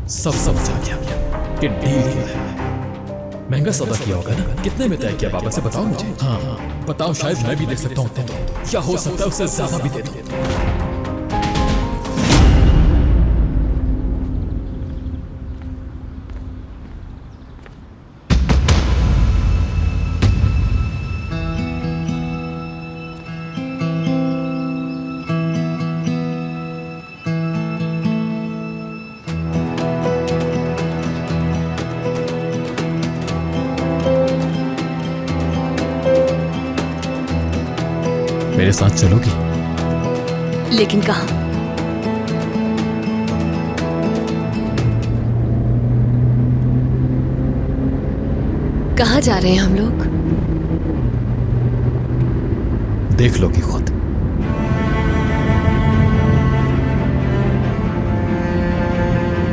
सब समझ आ गया कि डील क्या है। महंगा सौदा किया होगा ना? कितने में तय किया बाबा से बताओ मुझे। हाँ बताओ, शायद मैं भी दे सकता हूँ तो, या हो सकता है उससे ज्यादा भी दे दूँ। मेरे साथ चलोगी? लेकिन कहाँ? कहाँ जा रहे हैं हम लोग? देख लोगी खुद।